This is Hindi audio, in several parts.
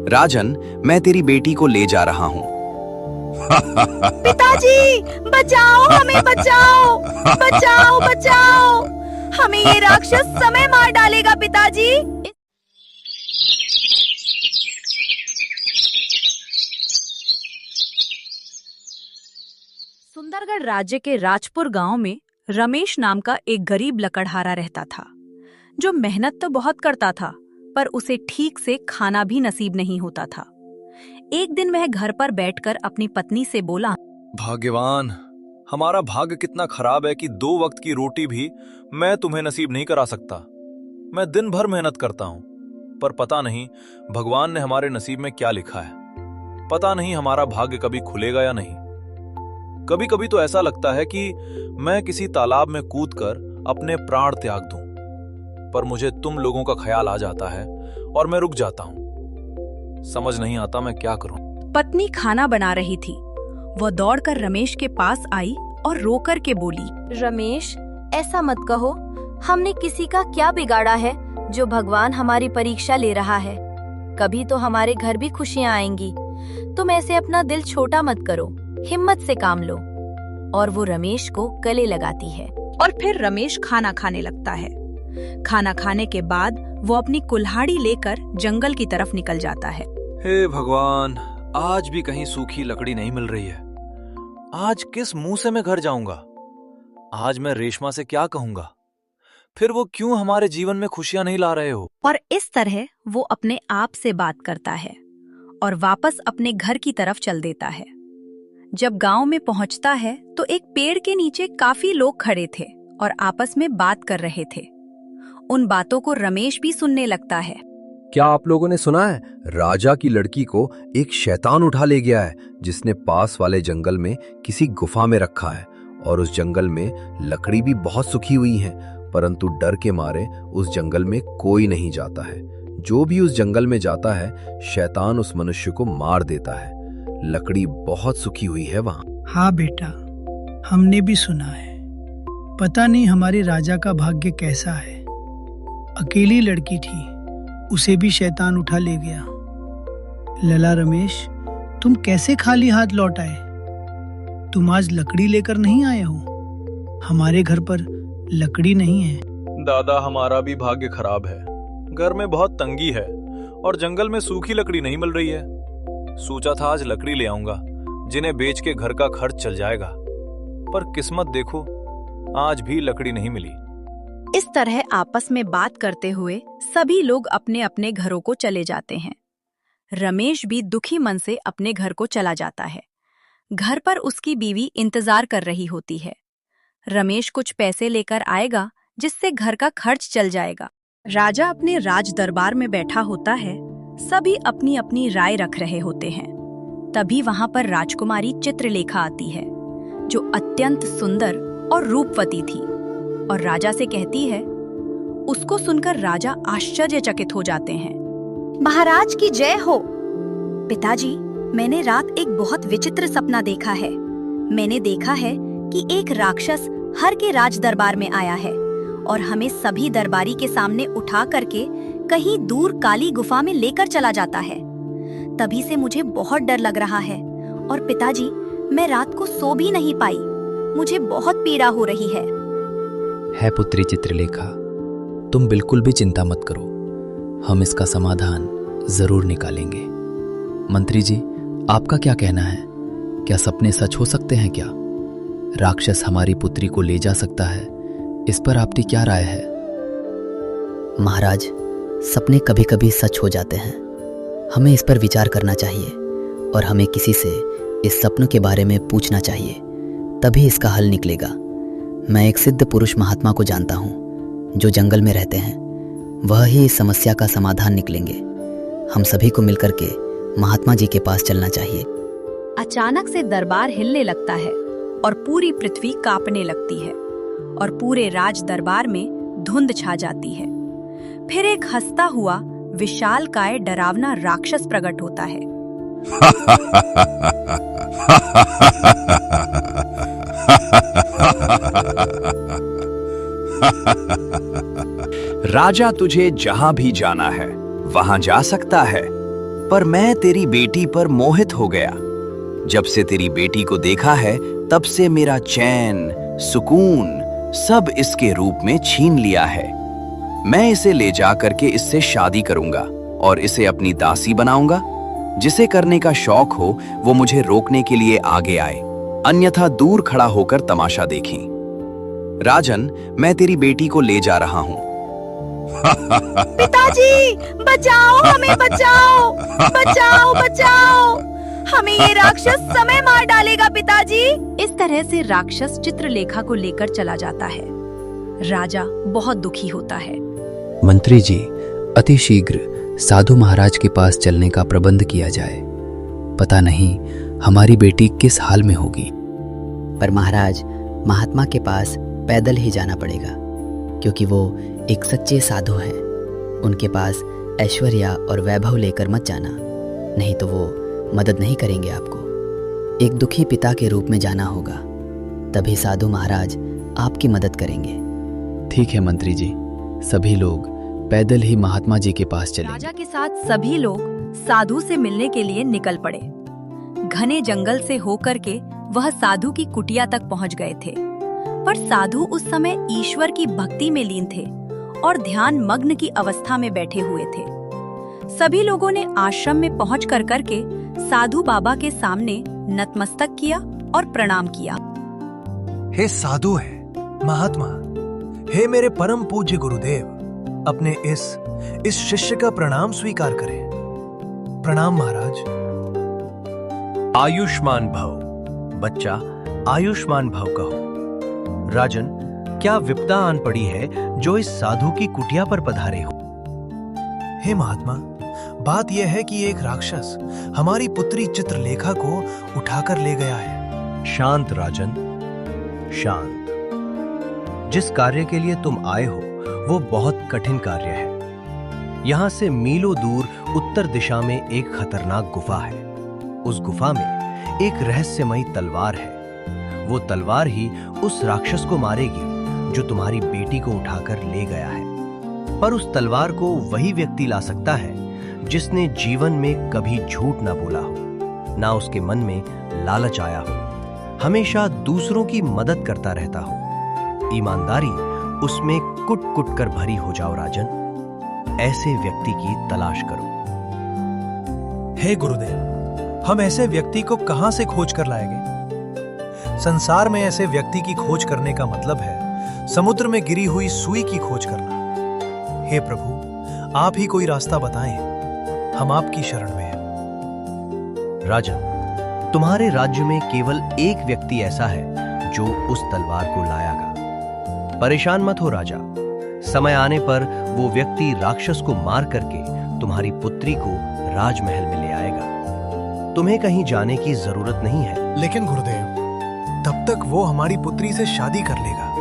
राजन, मैं तेरी बेटी को ले जा रहा हूँ। पिताजी, बचाओ, हमें बचाओ, बचाओ, बचाओ, हमें ये राक्षस समय मार डालेगा पिताजी। सुंदरगढ़ राज्य के राजपुर गांव में रमेश नाम का एक गरीब लकड़हारा रहता था, जो मेहनत तो बहुत करता था, पर उसे ठीक से खाना भी नसीब नहीं होता था। एक दिन वह घर पर बैठकर अपनी पत्नी से बोला, भाग्यवान, हमारा भाग्य कितना खराब है कि 2 वक्त की रोटी भी मैं तुम्हें नसीब नहीं करा सकता। मैं दिन भर मेहनत करता हूँ, पर पता नहीं भगवान ने हमारे नसीब में क्या लिखा है। पता नहीं हमारा भाग्य कभी खुलेगा या नहीं। कभी कभी तो ऐसा लगता है कि मैं किसी तालाब में कूदकर अपने प्राण त्याग दूं, पर मुझे तुम लोगों का ख्याल आ जाता है और मैं रुक जाता हूं। समझ नहीं आता मैं क्या करूं। पत्नी खाना बना रही थी। वह दौड़कर रमेश के पास आई और रोकर के बोली, रमेश, ऐसा मत कहो। हमने किसी का क्या बिगाड़ा है जो भगवान हमारी परीक्षा ले रहा है। कभी तो हमारे घर भी खुशियां आएंगी। तुम ऐसे अपना दिल छोटा मत करो, हिम्मत से काम लो। और वो रमेश को गले लगाती है। और फिर रमेश खाना खाने लगता है। खाना खाने के बाद वो अपनी कुल्हाड़ी लेकर जंगल की तरफ निकल जाता है। हे भगवान, आज भी कहीं सूखी लकड़ी नहीं मिल रही है। आज किस मुंह से मैं घर जाऊंगा? आज मैं रेशमा से क्या कहूंगा? फिर वो क्यों हमारे जीवन में खुशियां नहीं ला रहे हो? और इस तरह वो अपने आप से बात करता है और वापस अपने घर की तरफ चल देता है। जब गांव में पहुंचता है तो एक पेड़ के नीचे काफी लोग खड़े थे और आपस में बात कर रहे थे। उन बातों को रमेश भी सुनने लगता है। क्या आप लोगों ने सुना है? राजा की लड़की को एक शैतान उठा ले गया है, जिसने पास वाले जंगल में किसी गुफा में रखा है। और उस जंगल में लकड़ी भी बहुत सूखी हुई है, परंतु डर के मारे उस जंगल में कोई नहीं जाता है। जो भी उस जंगल में जाता है, शैतान उस मनुष्य को मार देता है। लकड़ी बहुत सूखी हुई है वहां। हाँ बेटा, हमने भी सुना है। पता नहीं हमारे राजा का भाग्य कैसा है। अकेली लड़की थी, उसे भी शैतान उठा ले गया। लला रमेश, तुम कैसे खाली हाथ लौट आए? तुम आज लकड़ी लेकर नहीं आए हो? हमारे घर पर लकड़ी नहीं है। दादा, हमारा भी भाग्य खराब है। घर में बहुत तंगी है और जंगल में सूखी लकड़ी नहीं मिल रही है। सोचा था आज लकड़ी ले आऊंगा, जिन्हें बेच के घर का खर्च चल जाएगा, पर किस्मत देखो, आज भी लकड़ी नहीं मिली। इस तरह आपस में बात करते हुए सभी लोग अपने अपने घरों को चले जाते हैं। रमेश भी दुखी मन से अपने घर को चला जाता है। घर पर उसकी बीवी इंतजार कर रही होती है। रमेश कुछ पैसे लेकर आएगा, जिससे घर का खर्च चल जाएगा। राजा अपने राज दरबार में बैठा होता है। सभी अपनी अपनी राय रख रहे होते हैं। तभी वहां पर राजकुमारी चित्रलेखा आती है, जो अत्यंत सुंदर और रूपवती थी, और राजा से कहती है। उसको सुनकर राजा आश्चर्यचकित हो जाते हैं। महाराज की जय हो। पिताजी, मैंने रात एक बहुत विचित्र सपना देखा है। मैंने देखा है कि एक राक्षस हर के राज दरबार में आया है और हमें सभी दरबारी के सामने उठा करके कहीं दूर काली गुफा में लेकर चला जाता है। तभी से मुझे बहुत डर लग रहा है और पिताजी, मैं रात को सो भी नहीं पाई। मुझे बहुत पीड़ा हो रही है पुत्री चित्रलेखा, तुम बिल्कुल भी चिंता मत करो। हम इसका समाधान जरूर निकालेंगे। मंत्री जी, आपका क्या कहना है? क्या सपने सच हो सकते हैं क्या? राक्षस हमारी पुत्री को ले जा सकता है? इस पर आपकी क्या राय है? महाराज, सपने कभी कभी सच हो जाते हैं। हमें इस पर विचार करना चाहिए और हमें किसी से इस सपनों के बारे में पूछना चाहिए, तभी इसका हल निकलेगा। मैं एक सिद्ध पुरुष महात्मा को जानता हूँ, जो जंगल में रहते हैं। वह ही इस समस्या का समाधान निकलेंगे। हम सभी को मिलकर के महात्मा जी के पास चलना चाहिए। अचानक से दरबार हिलने लगता है और पूरी पृथ्वी कांपने लगती है और पूरे राज दरबार में धुंध छा जाती है। फिर एक हंसता हुआ विशालकाय डरावना राक्षस प्रकट होता है। राजा तुझे जहां भी जाना है वहां जा सकता है, पर मैं तेरी बेटी पर मोहित हो गया। जब से तेरी बेटी को देखा है, तब से मेरा चैन, सुकून सब इसके रूप में छीन लिया है। मैं इसे ले जा करके इससे शादी करूंगा और इसे अपनी दासी बनाऊंगा। जिसे करने का शौक हो वो मुझे रोकने के लिए आगे आए, अन्यथा दूर खड़ा होकर तमाशा देखें। राजन, मैं तेरी बेटी को ले जा रहा हूं। पिताजी, बचाओ हमें, बचाओ बचाओ बचाओ, हमें ये राक्षस समय मार डालेगा पिताजी। इस तरह से राक्षस चित्रलेखा को लेकर चला जाता है। राजा बहुत दुखी होता है। मंत्री जी, अति शीघ्र साधु महाराज के पास चलने का प्रबंध किया जाए। पता नहीं हमारी बेटी किस हाल में होगी। पर महाराज, महात्मा के पास पैदल ही जाना पड़ेगा, क्योंकि वो एक सच्चे साधु हैं। उनके पास ऐश्वर्य और वैभव लेकर मत जाना, नहीं तो वो मदद नहीं करेंगे आपको। एक दुखी पिता के रूप में जाना होगा, तभी साधु महाराज आपकी मदद करेंगे। ठीक है मंत्री जी, सभी लोग पैदल ही महात्मा जी के पास चलेंगे। राजा के साथ सभी लोग साधु से मिलने के लिए निकल पड़े। घने जंगल से होकर के वह साधु की कुटिया तक पहुंच गए थे, पर साधु उस समय ईश्वर की भक्ति में लीन थे और ध्यान मग्न की अवस्था में बैठे हुए थे। सभी लोगों ने आश्रम में पहुंच कर करके साधु बाबा के सामने नतमस्तक किया और प्रणाम किया। हे साधु है महात्मा, हे मेरे परम पूज्य गुरुदेव, अपने इस शिष्य का प्रणाम स्वीकार करें। प्रणाम महाराज। आयुष्मान भव। बच्चा, आयुष्मान भव कहो। राजन, क्या विपदा आन पड़ी है जो इस साधु की कुटिया पर पधारे हो? हे महात्मा, बात यह है कि एक राक्षस हमारी पुत्री चित्रलेखा को उठाकर ले गया है। शांत राजन, शांत। जिस कार्य के लिए तुम आए हो वो बहुत कठिन कार्य है। यहां से मीलों दूर उत्तर दिशा में एक खतरनाक गुफा है। उस गुफा में एक रहस्यमयी तलवार है। वो तलवार ही उस राक्षस को मारेगी जो तुम्हारी बेटी को उठाकर ले गया है। पर उस तलवार को वही व्यक्ति ला सकता है जिसने जीवन में कभी झूठ ना बोला हो, ना उसके मन में लालच आया हो, हमेशा दूसरों की मदद करता रहता हो। ईमानदारी उसमें कुट कुट कर भरी हो जाओ राजन। ऐसे व्यक्ति की तलाश करो। हे गुरुदेव, हम ऐसे व्यक्ति को कहां से खोज कर लाएंगे? संसार में ऐसे व्यक्ति की खोज करने का मतलब है समुद्र में गिरी हुई सुई की खोज करना। हे प्रभु, आप ही कोई रास्ता बताएं, हम आपकी शरण में हैं। राजन, तुम्हारे राज्य में केवल एक व्यक्ति ऐसा है जो उस तलवार को लाएगा। परेशान मत हो राजा, समय आने पर वो व्यक्ति राक्षस को मार करके तुम्हारी पुत्री को राजमहल में ले आएगा। तुम्हें कहीं जाने की जरूरत नहीं है। लेकिन गुरुदेव, तब तक वो हमारी पुत्री से शादी कर लेगा,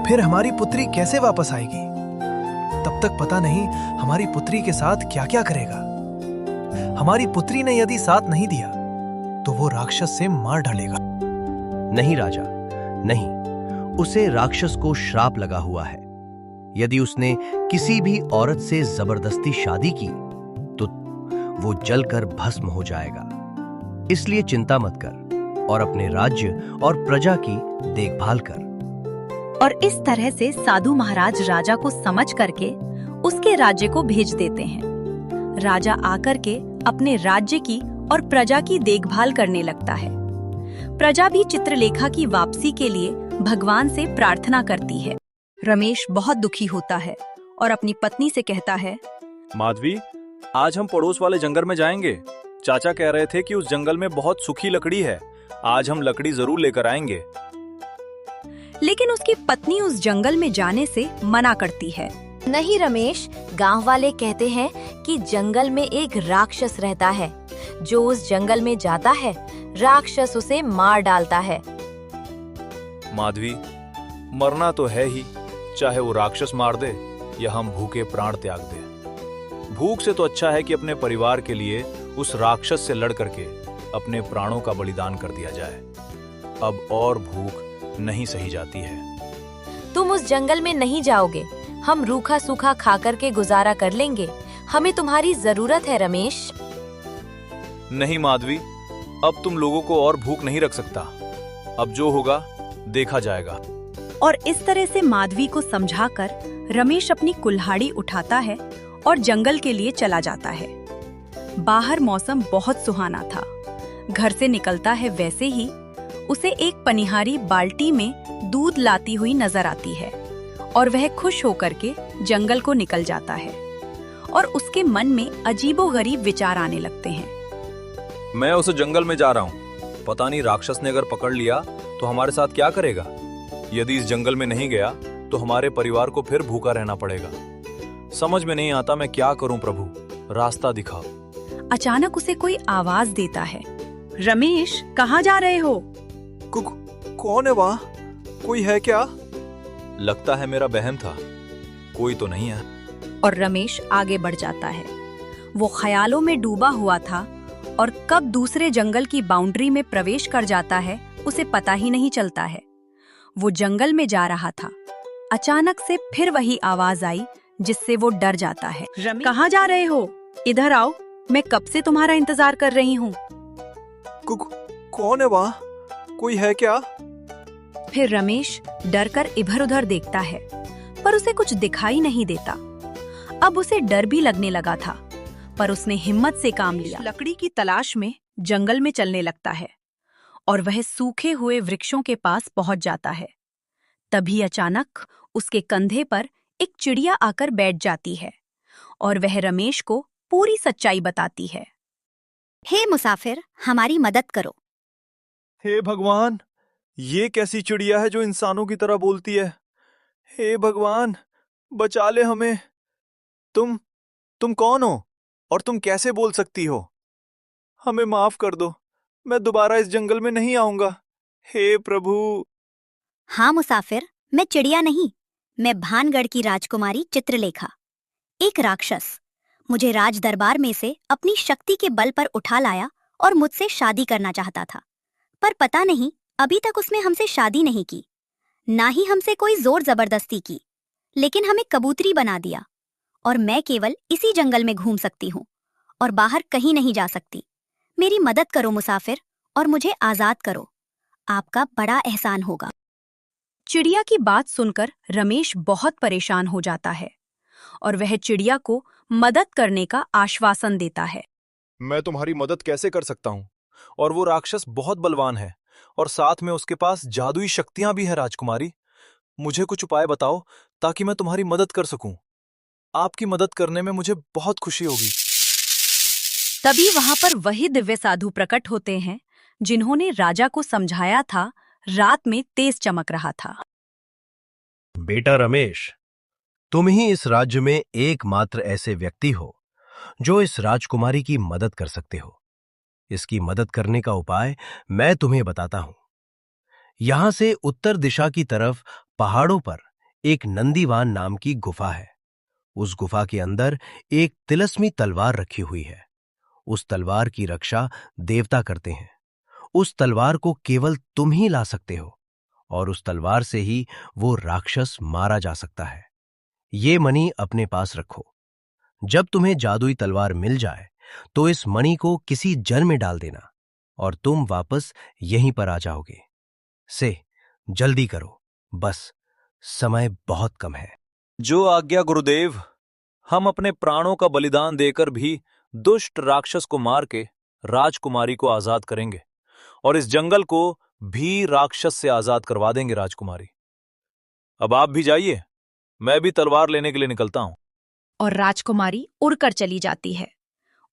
फिर हमारी पुत्री कैसे वापस आएगी? तब तक पता नहीं हमारी पुत्री के साथ क्या क्या करेगा। हमारी पुत्री ने यदि साथ नहीं दिया तो वो राक्षस से मार डालेगा। नहीं राजा, नहीं, उसे राक्षस को श्राप लगा हुआ है। यदि उसने किसी भी औरत से जबरदस्ती शादी की तो वो जलकर भस्म हो जाएगा। इसलिए चिंता मत कर और अपने राज्य और प्रजा की देखभाल कर। और इस तरह से साधु महाराज राजा को समझ करके उसके राज्य को भेज देते हैं। राजा आकर के अपने राज्य की और प्रजा की देखभाल करने लगता है। प्रजा भी चित्रलेखा की वापसी के लिए भगवान से प्रार्थना करती है। रमेश बहुत दुखी होता है और अपनी पत्नी से कहता है, माधवी, आज हम पड़ोस वाले जंगल में जाएंगे। चाचा कह रहे थे कि उस जंगल में बहुत सूखी लकड़ी है। आज हम लकड़ी जरूर लेकर आएंगे। लेकिन उसकी पत्नी उस जंगल में जाने से मना करती है। नहीं रमेश, गांव वाले कहते हैं कि जंगल में एक राक्षस रहता है। जो उस जंगल में जाता है, राक्षस उसे मार डालता है। माधवी, मरना तो है ही, चाहे वो राक्षस मार दे या हम भूखे प्राण त्याग दे। भूख से तो अच्छा है कि अपने परिवार के लिए उस राक्षस से लड़ करके अपने प्राणों का बलिदान कर दिया जाए। अब और भूख नहीं सही जाती है। तुम उस जंगल में नहीं जाओगे, हम रूखा सूखा खा करके गुजारा कर लेंगे। हमें तुम्हारी जरूरत है रमेश। नहीं माधवी, अब तुम लोगों को और भूख नहीं रख सकता। अब जो होगा देखा जाएगा। और इस तरह से माधवी को समझाकर रमेश अपनी कुल्हाड़ी उठाता है और जंगल के लिए चला जाता है। बाहर मौसम बहुत सुहाना था। घर से निकलता है वैसे ही उसे एक पनिहारी बाल्टी में दूध लाती हुई नजर आती है और वह खुश होकर के जंगल को निकल जाता है और उसके मन में अजीबोगरीब विचार आने लगते हैं। मैं उस जंगल में जा रहा हूँ। पता नहीं राक्षस ने अगर पकड़ लिया तो हमारे साथ क्या करेगा। यदि इस जंगल में नहीं गया तो हमारे परिवार को फिर भूखा रहना पड़ेगा। समझ में नहीं आता मैं क्या करूं प्रभु, रास्ता दिखाओ। अचानक उसे कोई आवाज देता है, रमेश कहाँ जा रहे हो? कौन है वहाँ? कोई है क्या? लगता है मेरा बहन था, कोई तो नहीं है। और रमेश आगे बढ़ जाता है। वो ख्यालों में डूबा हुआ था और कब दूसरे जंगल की बाउंड्री में प्रवेश कर जाता है उसे पता ही नहीं चलता है। वो जंगल में जा रहा था। अचानक से फिर वही आवाज आई जिससे वो डर जाता है। कहाँ जा रहे हो? इधर आओ, मैं कब से तुम्हारा इंतजार कर रही हूँ। कौन है वहाँ? कोई है क्या? फिर रमेश डरकर इधर उधर देखता है पर उसे कुछ दिखाई नहीं देता। अब उसे डर भी लगने लगा था पर उसने हिम्मत से काम लिया। लकड़ी की तलाश में जंगल में चलने लगता है और वह सूखे हुए वृक्षों के पास पहुंच जाता है। तभी अचानक उसके कंधे पर एक चिड़िया आकर बैठ जाती है और वह रमेश को पूरी सच्चाई बताती है। हे मुसाफिर, हमारी मदद करो। हे भगवान, ये कैसी चिड़िया है जो इंसानों की तरह बोलती है? हे भगवान, बचा ले हमें। तुम कौन हो और तुम कैसे बोल सकती हो? हमें माफ कर दो, मैं दोबारा इस जंगल में नहीं आऊंगा। हे प्रभु। हाँ मुसाफिर, मैं चिड़िया नहीं, मैं भानगढ़ की राजकुमारी चित्रलेखा। एक राक्षस मुझे राज दरबार में से अपनी शक्ति के बल पर उठा लाया और मुझसे शादी करना चाहता था, पर पता नहीं अभी तक उसने हमसे शादी नहीं की, ना ही हमसे कोई जोर जबरदस्ती की, लेकिन हमें कबूतरी बना दिया और मैं केवल इसी जंगल में घूम सकती हूँ और बाहर कहीं नहीं जा सकती। मेरी मदद करो मुसाफिर और मुझे आजाद करो, आपका बड़ा एहसान होगा। चिड़िया की बात सुनकर रमेश बहुत परेशान हो जाता है और वह चिड़िया को मदद करने का आश्वासन देता है। मैं तुम्हारी मदद कैसे कर सकता हूँ? और वो राक्षस बहुत बलवान है और साथ में उसके पास जादुई शक्तियां भी है। राजकुमारी, मुझे कुछ उपाय बताओ ताकि मैं तुम्हारी मदद कर सकूं। आपकी मदद करने में मुझे बहुत खुशी होगी। तभी वहां पर वही दिव्य साधु प्रकट होते हैं जिन्होंने राजा को समझाया था रात में तेज चमक रहा था। बेटा रमेश, तुम ही इस राज्य में एकमात्र ऐसे व्यक्ति हो जो इस राजकुमारी की मदद कर सकते हो। इसकी मदद करने का उपाय मैं तुम्हें बताता हूं। यहां से उत्तर दिशा की तरफ पहाड़ों पर एक नंदीवान नाम की गुफा है। उस गुफा के अंदर एक तिलस्मी तलवार रखी हुई है। उस तलवार की रक्षा देवता करते हैं। उस तलवार को केवल तुम ही ला सकते हो और उस तलवार से ही वो राक्षस मारा जा सकता है। ये मणि अपने पास रखो। जब तुम्हें जादुई तलवार मिल जाए तो इस मणि को किसी जल में डाल देना और तुम वापस यहीं पर आ जाओगे। से जल्दी करो, बस समय बहुत कम है। जो आज्ञा गुरुदेव। हम अपने प्राणों का बलिदान देकर भी दुष्ट राक्षस को मार के राजकुमारी को आजाद करेंगे और इस जंगल को भी राक्षस से आजाद करवा देंगे। राजकुमारी, अब आप भी जाइए, मैं भी तलवार लेने के लिए निकलता हूं। और राजकुमारी उड़कर चली जाती है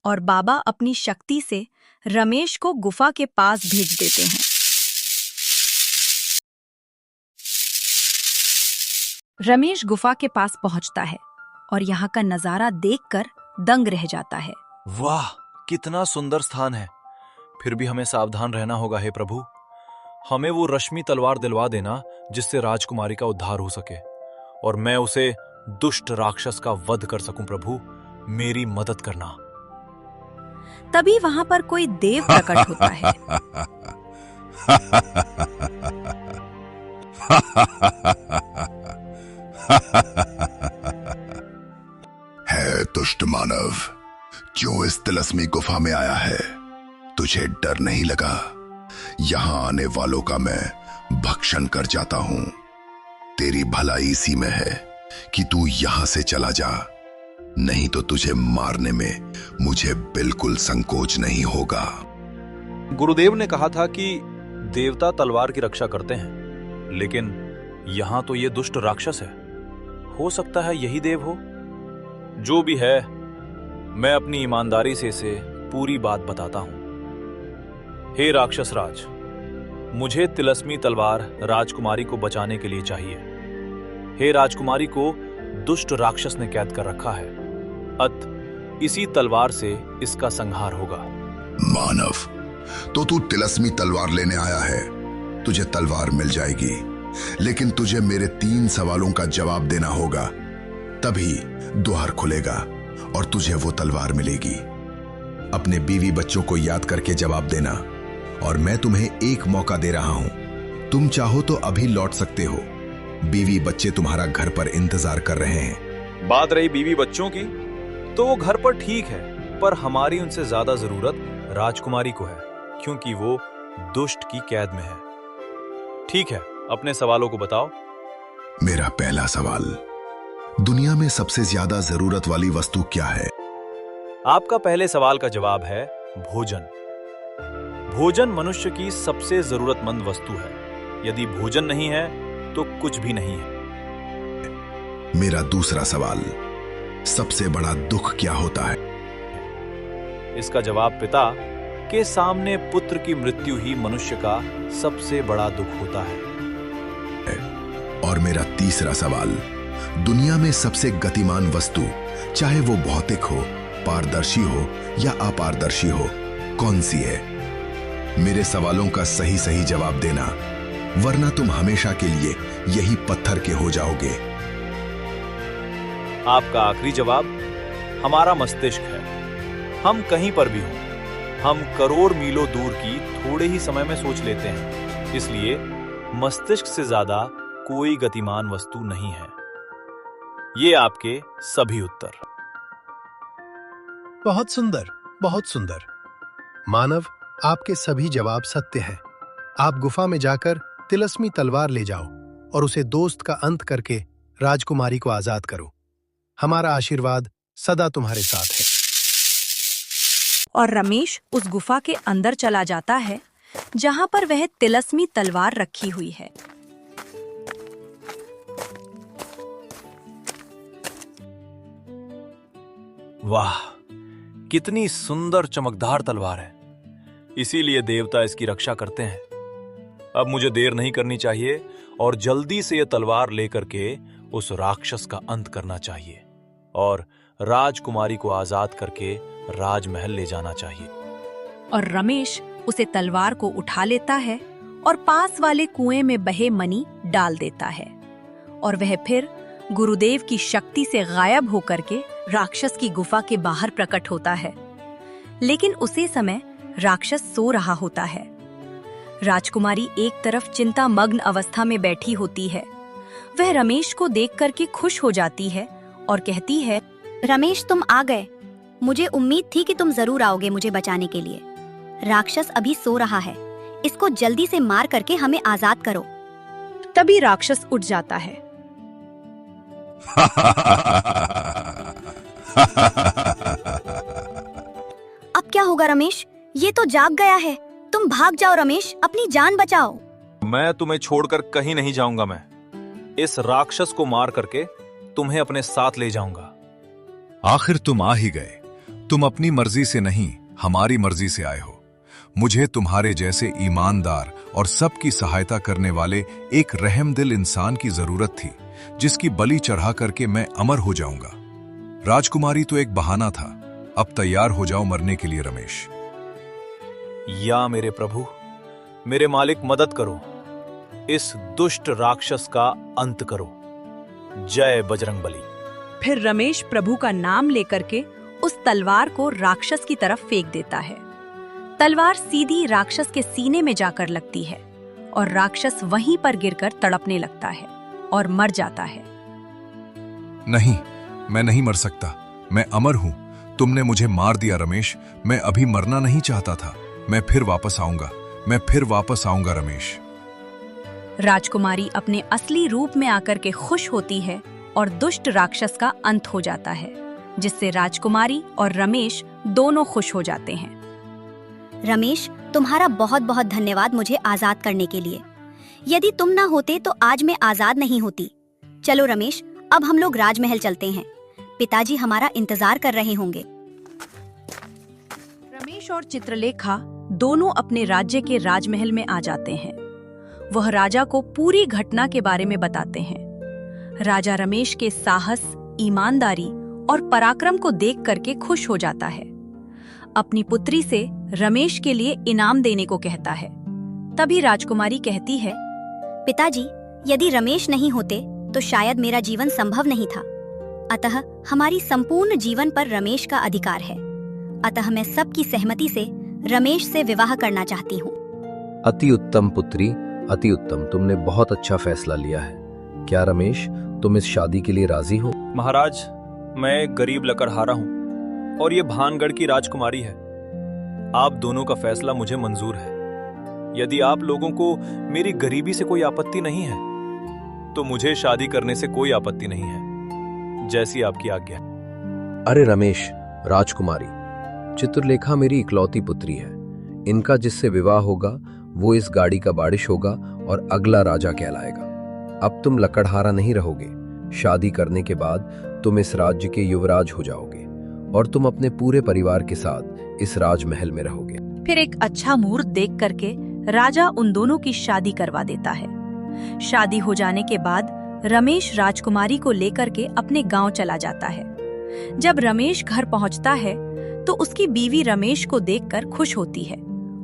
और बाबा अपनी शक्ति से रमेश को गुफा के पास भेज देते हैं। रमेश गुफा के पास पहुंचता है और यहाँ का नजारा देखकर दंग रह जाता है। वाह, कितना सुंदर स्थान है। फिर भी हमें सावधान रहना होगा। हे प्रभु, हमें वो रश्मि तलवार दिलवा देना जिससे राजकुमारी का उद्धार हो सके और मैं उसे दुष्ट राक्षस का वध कर सकूं। प्रभु, मेरी मदद करना। तभी वहां पर कोई देव प्रकट होता है। है दुष्ट मानव जो इस तिलस्मी गुफा में आया है, तुझे डर नहीं लगा? यहां आने वालों का मैं भक्षण कर जाता हूं। तेरी भलाई इसी में है कि तू यहां से चला जा, नहीं तो तुझे मारने में मुझे बिल्कुल संकोच नहीं होगा। गुरुदेव ने कहा था कि देवता तलवार की रक्षा करते हैं, लेकिन यहां तो ये दुष्ट राक्षस है। हो सकता है यही देव हो। जो भी है, मैं अपनी ईमानदारी से इसे पूरी बात बताता हूं। हे राक्षस राज, मुझे तिलस्मी तलवार राजकुमारी को बचाने के लिए चाहिए। हे राजकुमारी को दुष्ट राक्षस ने कैद कर रखा है, अत इसी तलवार से इसका संहार होगा। मानव, तो तू तिलस्मी तलवार लेने आया है। तुझे तलवार मिल जाएगी, लेकिन तुझे मेरे 3 सवालों का जवाब देना होगा, तभी द्वार खुलेगा और तुझे वो तलवार मिलेगी। अपने बीवी बच्चों को याद करके जवाब देना, और मैं तुम्हें एक मौका दे रहा हूं। तुम चाहो तो अभी लौट सकते हो। बीवी बच्चे तुम्हारा घर पर इंतजार कर रहे हैं। बात रही बीवी बच्चों की, तो वो घर पर ठीक है, पर हमारी उनसे ज्यादा जरूरत राजकुमारी को है, क्योंकि वो दुष्ट की कैद में है। ठीक है, अपने सवालों को बताओ। मेरा पहला सवाल, दुनिया में सबसे ज्यादा जरूरत वाली वस्तु क्या है? आपका पहले सवाल का जवाब है भोजन। भोजन मनुष्य की सबसे जरूरतमंद वस्तु है। यदि भोजन नहीं है तो कुछ भी नहीं है। मेरा दूसरा सवाल, सबसे बड़ा दुख क्या होता है? इसका जवाब पिता के सामने पुत्र की मृत्यु ही मनुष्य का सबसे बड़ा दुख होता है। और मेरा तीसरा सवाल, दुनिया में सबसे गतिमान वस्तु, चाहे वो भौतिक हो, पारदर्शी हो या अपारदर्शी हो, कौन सी है? मेरे सवालों का सही सही जवाब देना, वरना तुम हमेशा के लिए यही पत्थर के हो जाओगे। आपका आखिरी जवाब हमारा मस्तिष्क है। हम कहीं पर भी हों, हम करोड़ मीलों दूर की थोड़े ही समय में सोच लेते हैं, इसलिए मस्तिष्क से ज्यादा कोई गतिमान वस्तु नहीं है। ये आपके सभी उत्तर। बहुत सुंदर, बहुत सुंदर। मानव, आपके सभी जवाब सत्य हैं। आप गुफा में जाकर तिलस्मी तलवार ले जाओ और उसे दोस्त का अंत करके राजकुमारी को आजाद करो। हमारा आशीर्वाद सदा तुम्हारे साथ है। और रमेश उस गुफा के अंदर चला जाता है, जहां पर वह तिलस्मी तलवार रखी हुई है। वाह, कितनी सुंदर चमकदार तलवार है। इसीलिए देवता इसकी रक्षा करते हैं। अब मुझे देर नहीं करनी चाहिए और जल्दी से यह तलवार लेकर के उस राक्षस का अंत करना चाहिए और राजकुमारी को आजाद करके राजमहल ले जाना चाहिए। और रमेश उसे तलवार को उठा लेता है और पास वाले कुएं में बहे मणि डाल देता है, और वह फिर गुरुदेव की शक्ति से गायब होकर के राक्षस की गुफा के बाहर प्रकट होता है। लेकिन उसी समय राक्षस सो रहा होता है। राजकुमारी एक तरफ चिंता मग्न अवस्था में बैठी होती है। वह रमेश को देख करके खुश हो जाती है और कहती है, रमेश, तुम आ गए। मुझे उम्मीद थी कि तुम जरूर आओगे मुझे बचाने के लिए। राक्षस अभी सो रहा है, इसको जल्दी से मार करके हमें आजाद करो। तभी राक्षस उठ जाता है। अब क्या होगा रमेश? ये तो जाग गया है। तुम भाग जाओ रमेश, अपनी जान बचाओ। मैं तुम्हें छोड़कर कहीं नहीं जाऊंगा। मैं इस राक्षस को मार करके तुम्हें अपने साथ ले जाऊंगा। आखिर तुम आ ही गए। तुम अपनी मर्जी से नहीं, हमारी मर्जी से आए हो। मुझे तुम्हारे जैसे ईमानदार और सबकी सहायता करने वाले एक रहमदिल इंसान की जरूरत थी, जिसकी बलि चढ़ा करके मैं अमर हो जाऊंगा। राजकुमारी तो एक बहाना था। अब तैयार हो जाओ मरने के लिए रमेश। या मेरे प्रभु, मेरे मालिक, मदद करो। इस दुष्ट राक्षस का अंत करो। जय बजरंगबली। फिर रमेश प्रभु का नाम लेकर के उस तलवार को राक्षस की तरफ फेंक देता है। तलवार सीधी राक्षस के सीने में जाकर लगती है और राक्षस वहीं पर गिरकर तड़पने लगता है और मर जाता है। नहीं, मैं नहीं मर सकता। मैं अमर हूं। तुमने मुझे मार दिया रमेश। मैं अभी मरना नहीं चाहता था। मैं फिर वापस आऊंगा, मैं फिर वापस आऊंगा रमेश। राजकुमारी अपने असली रूप में आकर के खुश होती है और दुष्ट राक्षस का अंत हो जाता है, जिससे राजकुमारी और रमेश दोनों खुश हो जाते हैं। रमेश, तुम्हारा बहुत बहुत धन्यवाद मुझे आजाद करने के लिए। यदि तुम ना होते तो आज मैं आजाद नहीं होती। चलो रमेश, अब हम लोग राजमहल चलते हैं। पिताजी हमारा इंतजार कर रहे होंगे। रमेश और चित्रलेखा दोनों अपने राज्य के राजमहल में आ जाते हैं। वह राजा को पूरी घटना के बारे में बताते हैं। राजा रमेश के साहस, ईमानदारी और पराक्रम को देख करके खुश हो जाता है। अपनी पुत्री से रमेश के लिए इनाम देने को कहता है। तभी राजकुमारी कहती है, पिताजी, यदि रमेश नहीं होते तो शायद मेरा जीवन संभव नहीं था। अतः हमारी संपूर्ण जीवन पर रमेश का अधिकार है। अतः मैं सबकी सहमति से रमेश से विवाह करना चाहती हूँ। अति उत्तम पुत्री, अति उत्तम। तुमने बहुत अच्छा फैसला लिया है। क्या रमेश, तुम इस शादी के लिए राजी हो? महाराज, मैं एक गरीब लकड़हारा हूँ और ये भानगढ़ की राजकुमारी है। आप दोनों का फैसला मुझे मंजूर है। यदि आप लोगों को मेरी गरीबी से कोई आपत्ति नहीं है तो मुझे शादी करने से कोई आपत्ति नहीं है, जैसी आपकी आज्ञा। अरे रमेश, राजकुमारी, चित्रलेखा मेरी इकलौती पुत्री है। इनका जिससे विवाह होगा वो इस गाड़ी का बारिश होगा और अगला राजा कहलाएगा। अब तुम लकड़हारा नहीं रहोगे। शादी करने के बाद तुम इस राज्य के युवराज हो जाओगे और तुम अपने पूरे परिवार के साथ इस राजमहल में रहोगे। फिर एक अच्छा मुहूर्त देख करके राजा उन दोनों की शादी करवा देता है। शादी हो जाने के बाद रमेश राजकुमारी को लेकर के अपने गांव चला जाता है। जब रमेश घर पहुंचता है तो उसकी बीवी रमेश को देखकर खुश होती है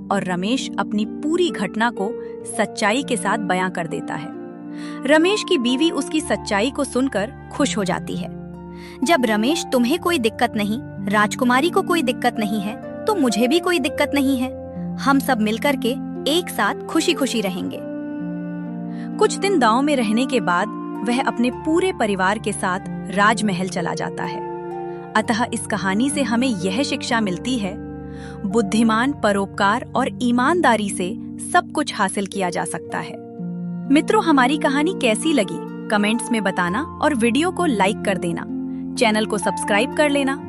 और रमेश अपनी पूरी घटना को सच्चाई के साथ बयां कर देता है। रमेश की बीवी उसकी सच्चाई को सुनकर खुश हो जाती है। जब रमेश, तुम्हें कोई दिक्कत नहीं, राजकुमारी को कोई दिक्कत नहीं है, तो मुझे भी कोई दिक्कत नहीं है। हम सब मिलकर के एक साथ खुशी खुशी रहेंगे। कुछ दिन गांव में रहने के बाद वह अपने पूरे परिवार के साथ राजमहल चला जाता है। अतः इस कहानी से हमें यह शिक्षा मिलती है, बुद्धिमान, परोपकार और ईमानदारी से सब कुछ हासिल किया जा सकता है। मित्रों, हमारी कहानी कैसी लगी कमेंट्स में बताना और वीडियो को लाइक कर देना। चैनल को सब्सक्राइब कर लेना।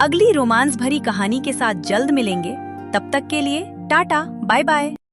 अगली रोमांस भरी कहानी के साथ जल्द मिलेंगे। तब तक के लिए टाटा, बाय बाय।